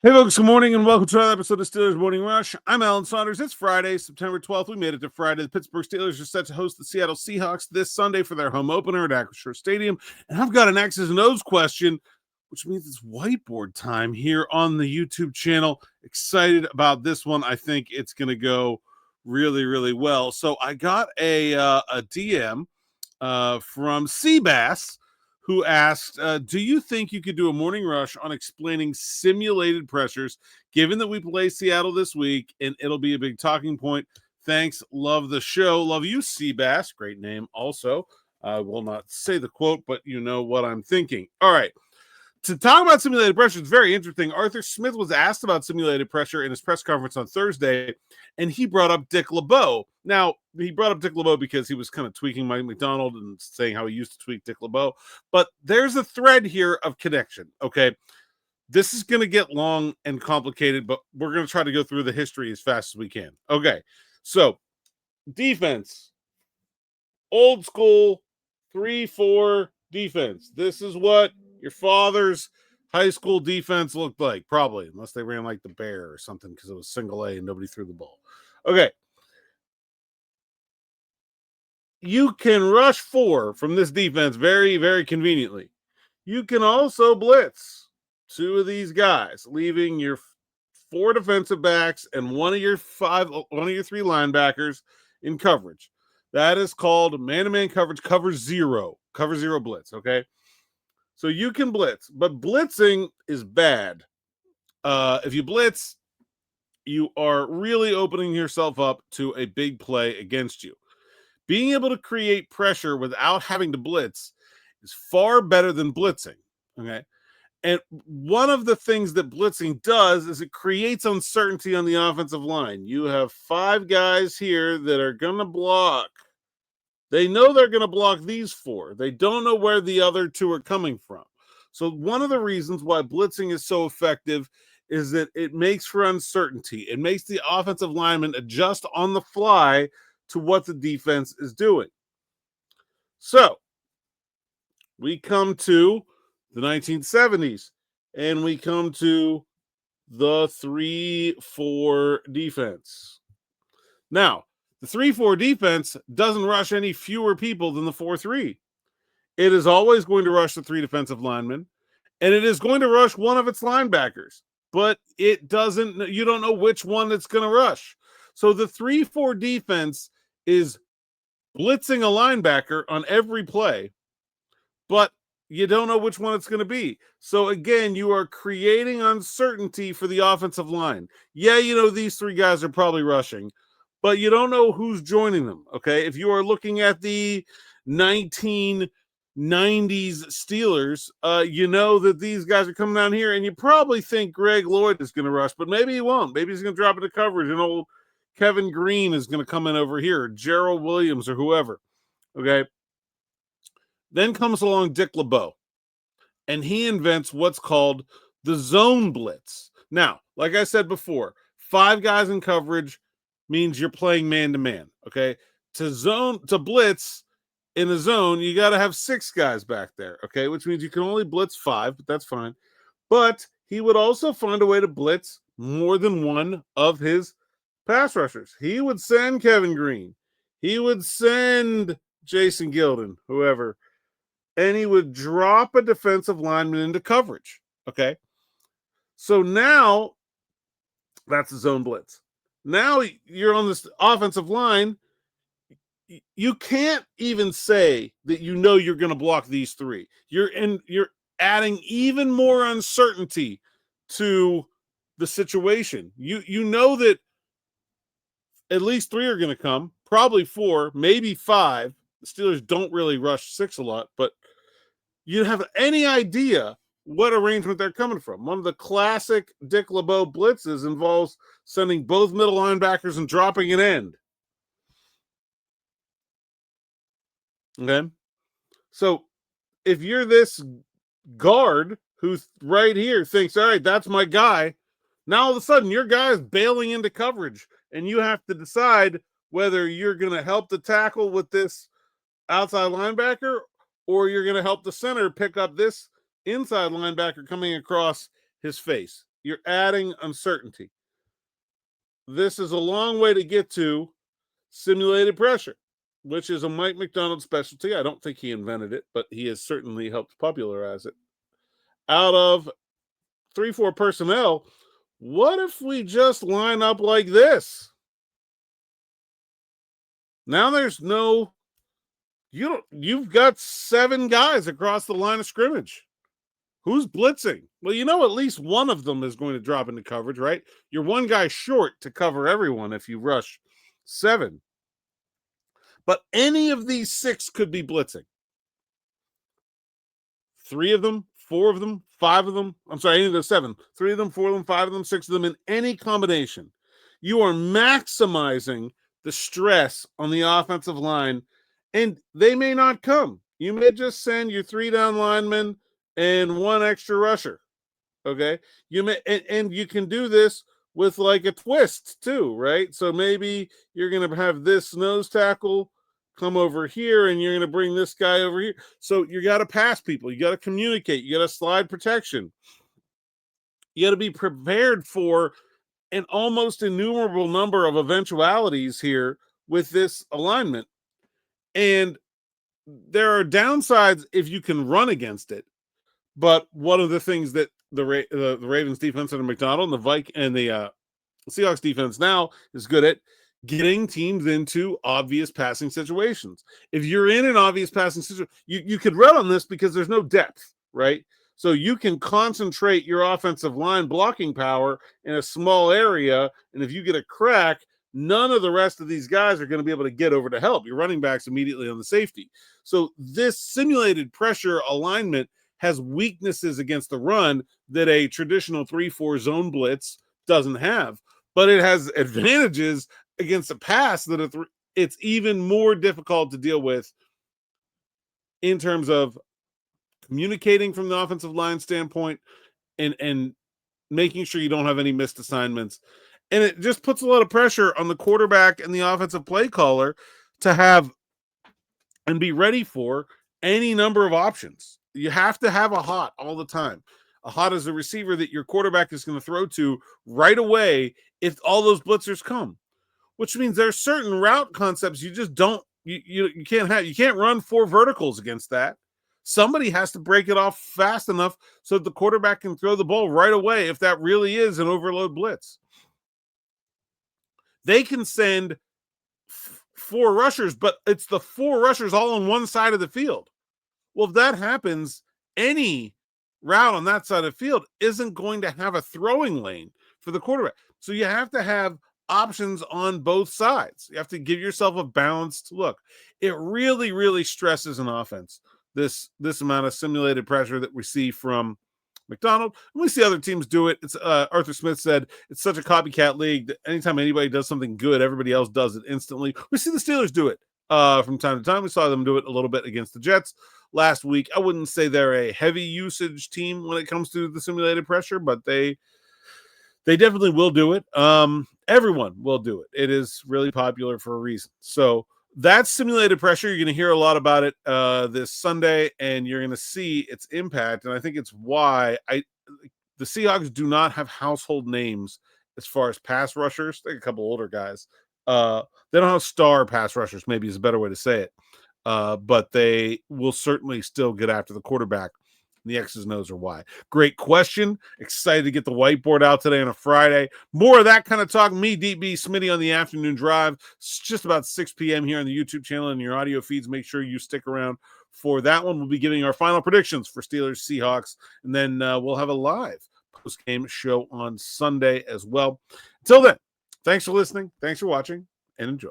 Hey folks, good morning and welcome to another episode of Steelers Morning Rush. I'm Alan Saunders. It's Friday, September 12th. We made it to Friday. The Pittsburgh Steelers are set to host the Seattle Seahawks this Sunday for their home opener at Acrisure Stadium. And I've got an X's and O's question, which means it's whiteboard time here on the YouTube channel. Excited about this one. I think it's going to go really, really well. So I got a DM from Seabass, who asked, do you think you could do a morning rush on explaining simulated pressures, given that we play Seattle this week, and it'll be a big talking point? Thanks. Love the show. Love you, Seabass. Great name also. I will not say the quote, but you know what I'm thinking. All right. To talk about simulated pressure, it's very interesting. Arthur Smith was asked about simulated pressure in his press conference on Thursday, and he brought up Dick LeBeau. Now, he brought up Dick LeBeau because he was kind of tweaking Mike McDonald and saying how he used to tweak Dick LeBeau. But there's a thread here of connection, okay? This is going to get long and complicated, but we're going to try to go through the history as fast as we can. Okay, so defense, old school 3-4 defense. This is what your father's high school defense looked like, probably, unless they ran like the Bear or something because it was single A and nobody threw the ball. Okay. You can rush 4 from this defense very, very conveniently. You can also blitz 2 of these guys, leaving your 4 defensive backs and one of your 3 linebackers in coverage. That is called man-to-man coverage, cover zero blitz, okay? So you can blitz, but blitzing is bad. If you blitz, you are really opening yourself up to a big play against you. Being able to create pressure without having to blitz is far better than blitzing, okay? And one of the things that blitzing does is it creates uncertainty on the offensive line. You have 5 guys here that are going to block. They know they're going to block these 4. They don't know where the other 2 are coming from. So one of the reasons why blitzing is so effective is that it makes for uncertainty. It makes the offensive lineman adjust on the fly to what the defense is doing. So we come to the 1970s and we come to the 3-4 defense. Now, the 3-4 defense doesn't rush any fewer people than the 4-3. It is always going to rush the 3 defensive linemen, and it is going to rush one of its linebackers, but you don't know which one it's going to rush. So the 3-4 defense is blitzing a linebacker on every play, but you don't know which one it's going to be. So again, you are creating uncertainty for the offensive line. Yeah, you know these 3 guys are probably rushing, but you don't know who's joining them, okay? If you are looking at the 1990s Steelers, you know that these guys are coming down here, and you probably think Greg Lloyd is going to rush, but maybe he won't. Maybe he's going to drop into coverage, and old Kevin Green is going to come in over here, Gerald Williams or whoever, okay? Then comes along Dick LeBeau, and he invents what's called the zone blitz. Now, like I said before, 5 guys in coverage means you're playing man-to-man, okay? To blitz in a zone, you got to have 6 guys back there, okay? Which means you can only blitz 5, but that's fine. But he would also find a way to blitz more than one of his pass rushers. He would send Kevin Green. He would send Jason Gilden, whoever, and he would drop a defensive lineman into coverage, okay? So now that's a zone blitz. Now you're on this offensive line. You can't even say that you know you're going to block these 3. You're adding even more uncertainty to the situation. You know that at least 3 are going to come, probably 4, maybe 5. The Steelers don't really rush 6 a lot, but you have any idea what arrangement they're coming from. One of the classic Dick LeBeau blitzes involves sending both middle linebackers and dropping an end. Okay? So if you're this guard who's right here thinks, all right, that's my guy, now all of a sudden your guy is bailing into coverage, and you have to decide whether you're going to help the tackle with this outside linebacker or you're going to help the center pick up this inside linebacker coming across his face. You're adding uncertainty. This is a long way to get to simulated pressure, which is a Mike McDonald specialty. I don't think he invented it, but he has certainly helped popularize it. Out of 3-4 personnel, what if we just line up like this? Now there's no, you've got 7 guys across the line of scrimmage. Who's blitzing? Well, at least one of them is going to drop into coverage, right? You're one guy short to cover everyone if you rush 7. But any of these 6 could be blitzing. 3 of them, 4 of them, 5 of them. I'm sorry, any of those 7. 3 of them, 4 of them, 5 of them, 6 of them, in any combination. You are maximizing the stress on the offensive line, and they may not come. You may just send your 3 down linemen and 1 extra rusher. Okay. You may, and you can do this with like a twist too, right? So maybe you're going to have this nose tackle come over here and you're going to bring this guy over here. So you got to pass people. You got to communicate. You got to slide protection. You got to be prepared for an almost innumerable number of eventualities here with this alignment. And there are downsides if you can run against it. But one of the things that the Ravens defense under McDonald and the Seahawks defense now is good at getting teams into obvious passing situations. If you're in an obvious passing situation, you could run on this because there's no depth, right? So you can concentrate your offensive line blocking power in a small area, and if you get a crack, none of the rest of these guys are going to be able to get over to help. Your running backs immediately on the safety. So this simulated pressure alignment has weaknesses against the run that a traditional 3-4 zone blitz doesn't have, but it has advantages against a pass that it's even more difficult to deal with in terms of communicating from the offensive line standpoint and making sure you don't have any missed assignments. And it just puts a lot of pressure on the quarterback and the offensive play caller to have and be ready for any number of options. You have to have a hot all the time. A hot is a receiver that your quarterback is going to throw to right away if all those blitzers come, which means there are certain route concepts you just don't, you can't run 4 verticals against that. Somebody has to break it off fast enough so that the quarterback can throw the ball right away if that really is an overload blitz. They can send 4 rushers, but it's the 4 rushers all on one side of the field. Well, if that happens, any route on that side of the field isn't going to have a throwing lane for the quarterback. So you have to have options on both sides. You have to give yourself a balanced look. It really, really stresses an offense, this amount of simulated pressure that we see from McDonald. And we see other teams do it. It's Arthur Smith said it's such a copycat league that anytime anybody does something good, everybody else does it instantly. We see the Steelers do it from time to time. We saw them do it a little bit against the Jets last week. I wouldn't say they're a heavy usage team when it comes to the simulated pressure, but they definitely will do it. Everyone will do it. It is really popular for a reason. So that's simulated pressure. You're going to hear a lot about it this Sunday, and you're going to see its impact. And I think it's why the Seahawks do not have household names as far as pass rushers. They're a couple older guys. They don't have star pass rushers, maybe is a better way to say it. But they will certainly still get after the quarterback. The X's and O's are why. Great question. Excited to get the whiteboard out today on a Friday. More of that kind of talk. Me, DB, Smitty on the afternoon drive. It's just about 6 p.m. here on the YouTube channel and your audio feeds. Make sure you stick around for that one. We'll be giving our final predictions for Steelers, Seahawks, and then we'll have a live post-game show on Sunday as well. Until then, thanks for listening. Thanks for watching, and enjoy.